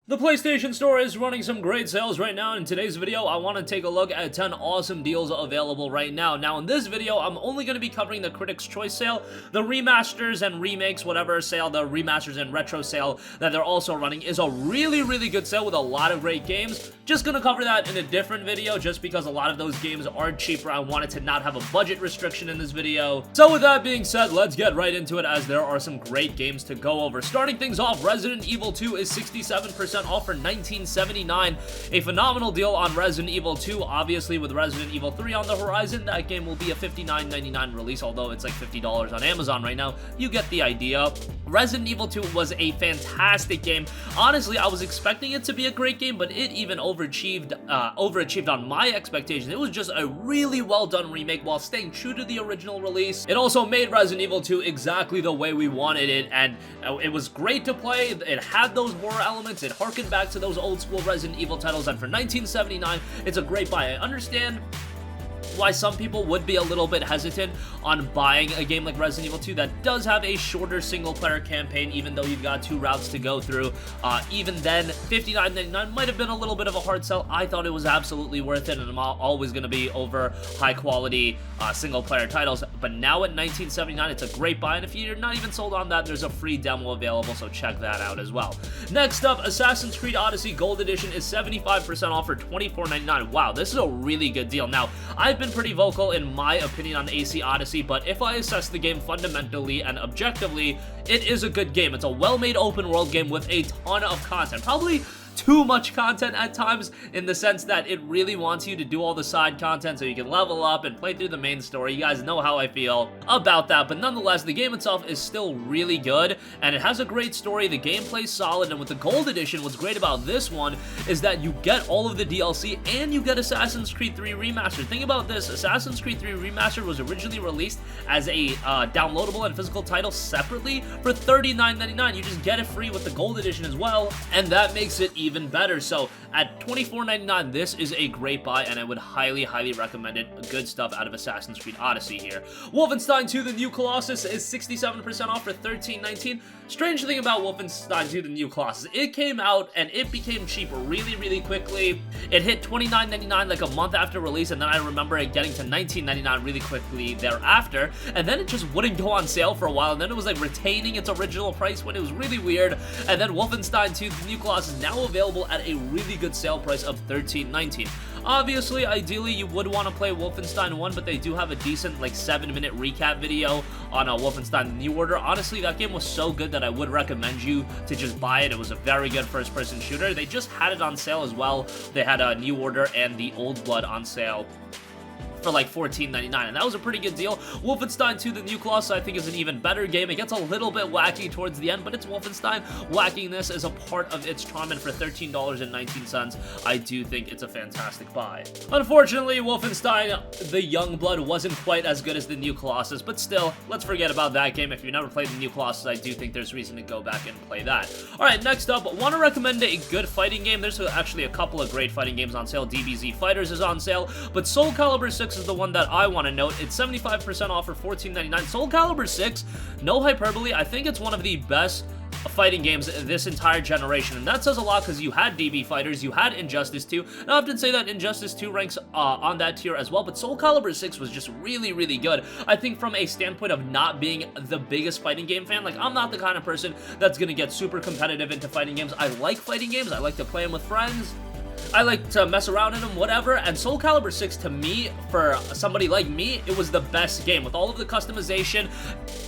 The PlayStation Store is running some great sales right now. In today's video, I want to take a look at 10 awesome deals available right now. Now, in this video, I'm only going to be covering the Critics' Choice sale, the remasters and remakes, whatever sale, the remasters and retro sale that they're also running is a really good sale with a lot of great games. Just going to cover that in a different video just because a lot of those games are cheaper. I wanted to not have a budget restriction in this video. So with that being said, let's get right into it as there are some great games to go over. Starting things off, Resident Evil 2 is 67% off for $19.79. A phenomenal deal on Resident Evil 2. Obviously, with Resident Evil 3 on the horizon, that game will be a $59.99 release, although it's like $50 on Amazon right now. You get the idea. Resident Evil 2 was a fantastic game. Honestly, I was expecting it to be a great game, but it even overachieved on my expectations. It was just a really well done remake while staying true to the original release. It also made Resident Evil 2 exactly the way we wanted it, and it was great to play. It had those horror elements. It harkened back to those old school Resident Evil titles, and for $19.79, it's a great buy. I understand why some people would be a little bit hesitant on buying a game like Resident Evil 2 that does have a shorter single-player campaign, even though you've got 2 routes to go through. Even then, $59.99 might have been a little bit of a hard sell. I thought it was absolutely worth it, and I'm always going to be over high-quality single-player titles. But now at $19.79, it's a great buy, and if you're not even sold on that, there's a free demo available, so check that out as well. Next up, Assassin's Creed Odyssey Gold Edition is 75% off for $24.99. Wow, this is a really good deal. Now, I've been pretty vocal in my opinion on AC Odyssey, but if I assess the game fundamentally and objectively, it is a good game. It's a well-made open world game with a ton of content. Probably too much content at times, in the sense that it really wants you to do all the side content so you can level up and play through the main story. You guys know how I feel about that, but nonetheless, the game itself is still really good, and it has a great story. The gameplay's solid, and with the Gold Edition, what's great about this one is that you get all of the DLC, and you get Assassin's Creed 3 Remastered. Think about this, Assassin's Creed 3 Remastered was originally released as a downloadable and physical title separately for $39.99. You just get it free with the Gold Edition as well, and that makes it even better. So at $24.99, this is a great buy, and I would highly recommend it. Good stuff out of Assassin's Creed Odyssey here. Wolfenstein 2 The New Colossus is 67% off for $13.19. Strange thing about Wolfenstein 2 The New Colossus, it came out and it became cheap really quickly. It hit $29.99 like a month after release, and then I remember it getting to $19.99 really quickly thereafter, and then it just wouldn't go on sale for a while, and then it was like retaining its original price when it was really weird, and then Wolfenstein 2 The New Colossus is now available at a really good sale price of $13.19. Obviously, ideally, you would want to play Wolfenstein 1, but they do have a decent, like, 7-minute recap video on Wolfenstein The New Order. Honestly, that game was so good that I would recommend you to just buy it. It was a very good first-person shooter. They just had it on sale as well. They had a New Order and the Old Blood on sale for like $14.99, and that was a pretty good deal. Wolfenstein 2 The New Colossus, I think, is an even better game. It gets a little bit wacky towards the end, but it's Wolfenstein. Wackiness is a part of its charm, and for $13.19, I do think it's a fantastic buy. Unfortunately, Wolfenstein The Youngblood wasn't quite as good as The New Colossus, but still, let's forget about that game. If you've never played The New Colossus, I do think there's reason to go back and play that. Alright, next up, want to recommend a good fighting game. There's actually a couple of great fighting games on sale. DBZ Fighters is on sale, but Soul Calibur 6 is the one that I want to note. It's 75% off for $14.99. Soul Calibur 6, no hyperbole, I think it's one of the best fighting games this entire generation, and that says a lot because you had DB Fighters, you had Injustice 2, and I often say that Injustice 2 ranks on that tier as well, but Soul Calibur 6 was just really good. I think from a standpoint of not being the biggest fighting game fan, like, I'm not the kind of person that's gonna get super competitive into fighting games. I like fighting games, I like to play them with friends, I like to mess around in them, whatever, and Soul Calibur 6, to me, for somebody like me, it was the best game. With all of the customization,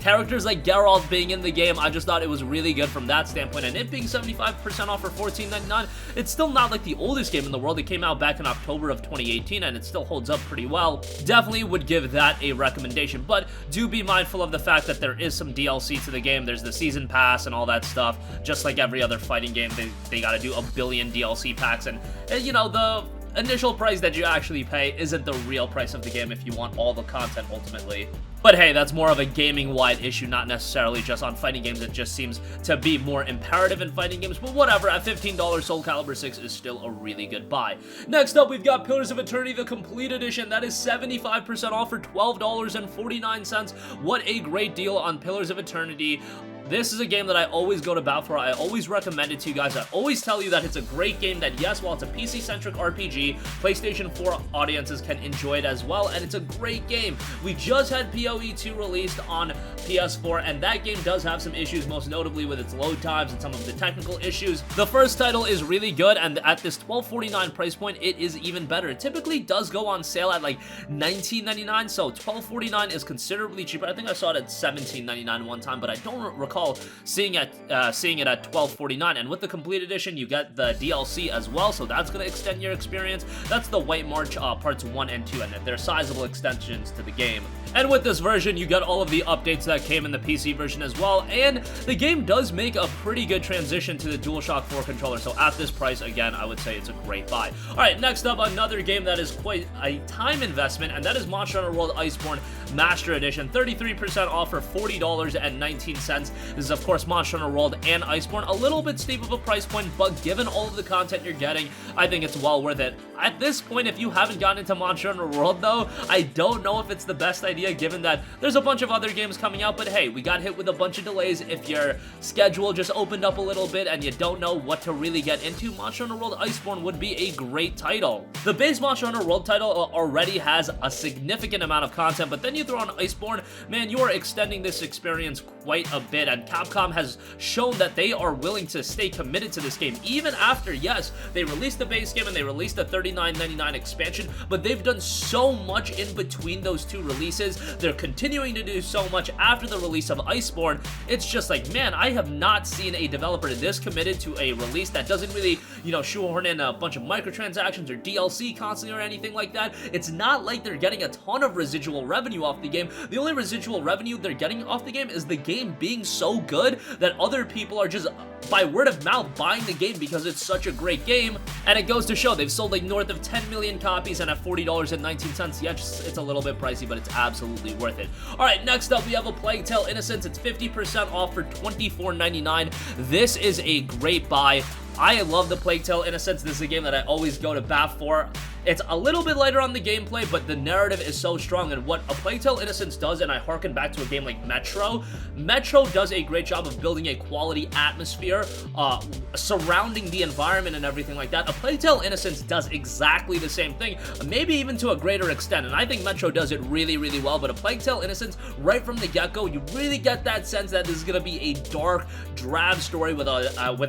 characters like Geralt being in the game, I just thought it was really good from that standpoint, and it being 75% off for $14.99, it's still not like the oldest game in the world. It came out back in October of 2018, and it still holds up pretty well. Definitely would give that a recommendation, but do be mindful of the fact that there is some DLC to the game. There's the Season Pass and all that stuff. Just like every other fighting game, they gotta do a billion DLC packs, and you know, the initial price that you actually pay isn't the real price of the game if you want all the content ultimately. But hey, that's more of a gaming-wide issue, not necessarily just on fighting games. It just seems to be more imperative in fighting games, but whatever. At $15, Soul Calibur 6 is still a really good buy. Next up, we've got Pillars of Eternity, the Complete Edition. That is 75% off for $12.49. What a great deal on Pillars of Eternity. this is a game that I always go to bat for. I always recommend it to you guys. I always tell you that it's a great game that, yes, while it's a PC-centric RPG, PlayStation 4 audiences can enjoy it as well, and it's a great game. We just had PoE 2 released on PS4, and that game does have some issues, most notably with its load times and some of the technical issues. The first title is really good, and at this $12.49 price point, it is even better. It typically does go on sale at like $19.99, so $12.49 is considerably cheaper. I think I saw it at $17.99 one time, but I don't recall seeing it at $12.49. And with the complete edition, you get the DLC as well, so that's going to extend your experience. That's the White March parts 1 and 2, and they're sizable extensions to the game. And with this version, you get all of the updates that came in the PC version as well, and the game does make a pretty good transition to the DualShock 4 controller, so at this price, again, I would say it's a great buy. Alright, next up, another game that is quite a time investment, and that is Monster Hunter World Iceborn Master Edition, 33% off for $40.19. This is, of course, Monster Hunter World and Iceborn. A little bit steep of a price point, but given all of the content you're getting, I think it's well worth it. At this point, if you haven't gotten into Monster Hunter World, though, I don't know if it's the best idea, given that there's a bunch of other games coming out, but hey, we got hit with a bunch of delays. If your schedule just opened up a little bit and you don't know what to really get into, Monster Hunter World Iceborn would be a great title. The base Monster Hunter World title already has a significant amount of content, but then you throw on Iceborn, man, you are extending this experience quite a bit, and Capcom has shown that they are willing to stay committed to this game, even after, yes, they released the base game and they released the $39.99 expansion, but they've done so much in between those two releases. They're continuing to do so much after the release of Iceborn. It's just like, man, I have not seen a developer this committed to a release that doesn't really, you know, shoehorn in a bunch of microtransactions or DLC constantly or anything like that. It's not like they're getting a ton of residual revenue off the game. The only residual revenue they're getting off the game is the game being so good that other people are just, by word of mouth, buying the game because it's such a great game. And it goes to show they've sold like north of 10 million copies, and at $40.19, yes, it's a little bit pricey, but it's absolutely worth it. Alright, next up we have a PlayTell Innocence. It's 50% off for $24.99. This is a great buy. I love the PlayTell Innocence. This is a game that I always go to bat for. It's a little bit lighter on the gameplay, but the narrative is so strong, and what a PlayTell Innocence does, and I harken back to a game like Metro does a great job of building a quality atmosphere surrounding the environment and everything like that. A PlayTell Innocence does exactly the same thing, maybe even to a greater extent, and I think Metro does it really, really well, but a PlayTell Innocence, right from the get-go, you really get that sense that this is going to be a dark, drab story with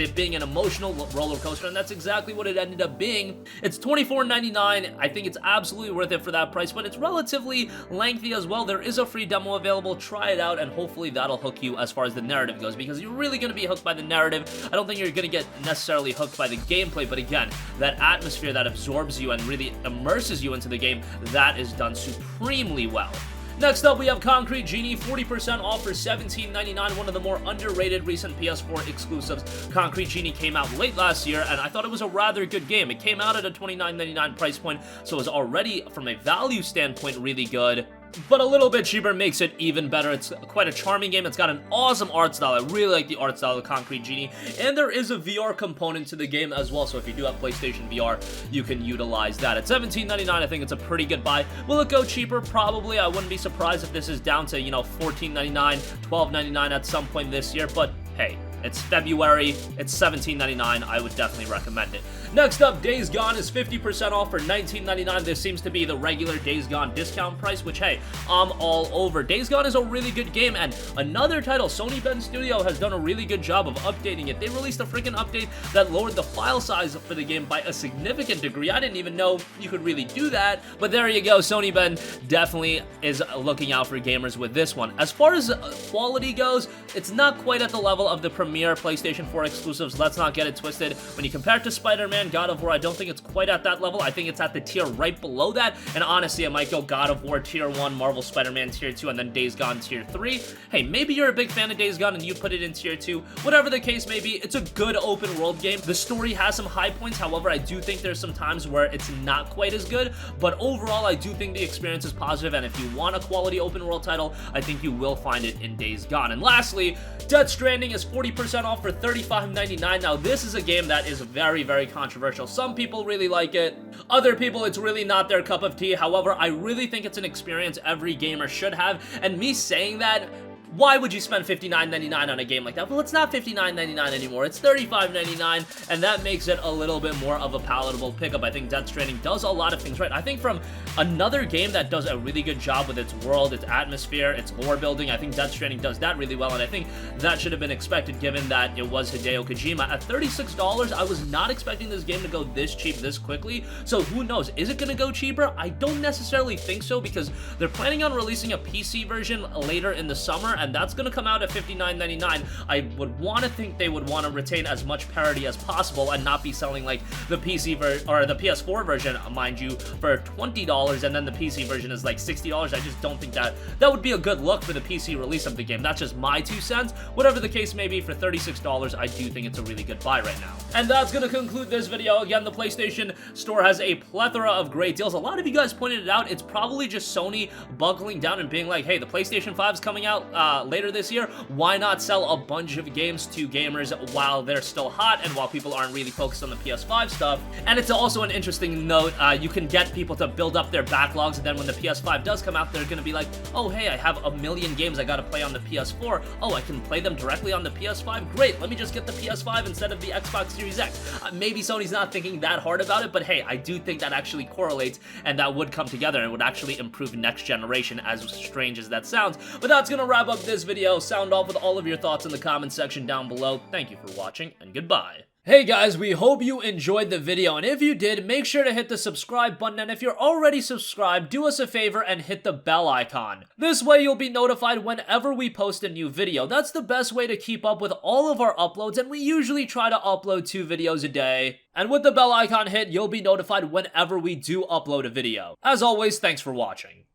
it being an emotional roller coaster, and that's exactly what it ended up being. It's $24.99. I think it's absolutely worth it for that price, but it's relatively lengthy as well. There is a free demo available. Try it out, and hopefully that'll hook you as far as the narrative goes, because you're really going to be hooked by the narrative. I don't think you're going to get necessarily hooked by the gameplay, but again, that atmosphere that absorbs you and really immerses you into the game, that is done supremely well. Next up, we have Concrete Genie, 40% off for $17.99, one of the more underrated recent PS4 exclusives. Concrete Genie came out late last year, and I thought it was a rather good game. It came out at a $29.99 price point, so it was already, from a value standpoint, really good. But a little bit cheaper makes it even better. It's quite a charming game. It's got an awesome art style. I really like the art style of Concrete Genie. And there is a VR component to the game as well, so if you do have PlayStation VR, you can utilize that. At $17.99, I think it's a pretty good buy. Will it go cheaper? Probably. I wouldn't be surprised if this is down to, you know, $14.99, $12.99 at some point this year, but hey, it's February, it's $17.99, I would definitely recommend it. Next up, Days Gone is 50% off for $19.99. This seems to be the regular Days Gone discount price, which, hey, I'm all over. Days Gone is a really good game, and another title, Sony Bend Studio has done a really good job of updating it. They released a freaking update that lowered the file size for the game by a significant degree. I didn't even know you could really do that, but there you go. Sony Bend definitely is looking out for gamers with this one. As far as quality goes, it's not quite at the level of the premier PlayStation 4 exclusives. Let's not get it twisted. When you compare it to Spider-Man, God of War, I don't think it's quite at that level. I think it's at the tier right below that, and honestly, I might go God of War tier 1, Marvel Spider-Man tier 2, and then Days Gone tier 3. Hey, maybe you're a big fan of Days Gone and you put it in tier 2. Whatever the case may be, it's a good open world game. The story has some high points, however, I do think there's some times where it's not quite as good, but overall, I do think the experience is positive, and if you want a quality open world title, I think you will find it in Days Gone. And lastly, Death Stranding is 40% off for $35.99. Now, this is a game that is very, very controversial. Some people really like it. Other people, it's really not their cup of tea. However, I really think it's an experience every gamer should have. And me saying that why would you spend $59.99 on a game like that? Well, it's not $59.99 anymore, it's $35.99, and that makes it a little bit more of a palatable pickup. I think Death Stranding does a lot of things right. I think from another game that does a really good job with its world, its atmosphere, its lore building, I think Death Stranding does that really well, and I think that should have been expected given that it was Hideo Kojima. At $36, I was not expecting this game to go this cheap this quickly, so who knows? Is it going to go cheaper? I don't necessarily think so, because they're planning on releasing a PC version later in the summer, and that's going to come out at $59.99. I would want to think they would want to retain as much parity as possible and not be selling like the PC or the PS4 version, mind you, for $20, and then the PC version is like $60. I just don't think that would be a good look for the PC release of the game. That's just my 2 cents. Whatever the case may be, for $36, I do think it's a really good buy right now. And that's going to conclude this video. Again, the PlayStation Store has a plethora of great deals. A lot of you guys pointed it out. It's probably just Sony buckling down and being like, hey, the PlayStation 5 is coming out later this year. Why not sell a bunch of games to gamers while they're still hot and while people aren't really focused on the PS5 stuff? And it's also an interesting note. You can get people to build up their backlogs, and then when the PS5 does come out, they're going to be like, oh, hey, I have a million games I got to play on the PS4. Oh, I can play them directly on the PS5? Great, let me just get the PS5 instead of the Xbox Series X. Maybe Sony's not thinking that hard about it, but hey, I do think that actually correlates, and that would come together and would actually improve next generation, as strange as that sounds. But that's going to wrap up this video. Sound off with all of your thoughts in the comment section down below. Thank you for watching, and goodbye. Hey guys, we hope you enjoyed the video, and if you did, make sure to hit the subscribe button, and if you're already subscribed, do us a favor and hit the bell icon. This way you'll be notified whenever we post a new video. That's the best way to keep up with all of our uploads, and we usually try to upload 2 videos a day. And with the bell icon hit, you'll be notified whenever we do upload a video. As always, thanks for watching.